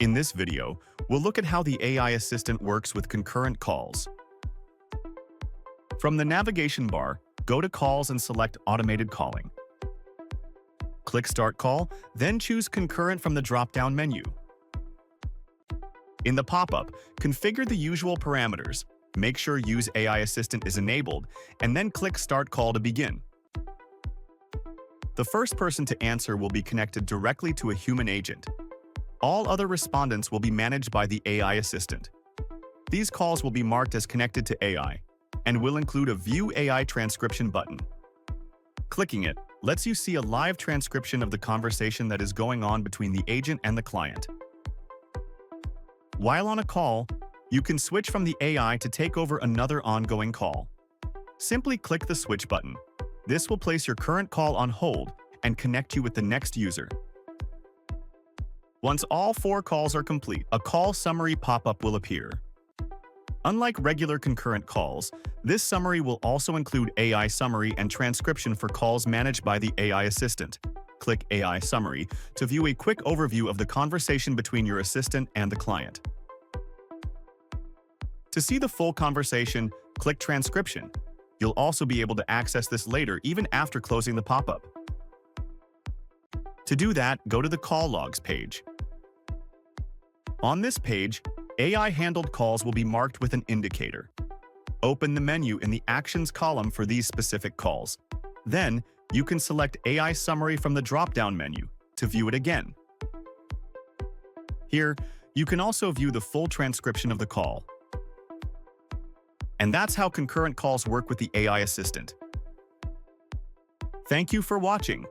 In this video, we'll look at how the AI assistant works with concurrent calls. From the navigation bar, go to Calls and select Automated Calling. Click Start Call, then choose Concurrent from the drop-down menu. In the pop-up, configure the usual parameters, make sure Use AI Assistant is enabled, and then click Start Call to begin. The first person to answer will be connected directly to a human agent. All other respondents will be managed by the AI assistant. These calls will be marked as connected to AI and will include a View AI Transcription button. Clicking it lets you see a live transcription of the conversation that is going on between the agent and the client. While on a call, you can switch from the AI to take over another ongoing call. Simply click the Switch button. This will place your current call on hold and connect you with the next user. Once all 4 calls are complete, a call summary pop-up will appear. Unlike regular concurrent calls, this summary will also include AI summary and transcription for calls managed by the AI assistant. Click AI Summary to view a quick overview of the conversation between your assistant and the client. To see the full conversation, click Transcription. You'll also be able to access this later even after closing the pop-up. To do that, go to the Call Logs page. On this page, AI-handled calls will be marked with an indicator. Open the menu in the Actions column for these specific calls. Then, you can select AI Summary from the drop-down menu to view it again. Here, you can also view the full transcription of the call. And that's how concurrent calls work with the AI assistant. Thank you for watching.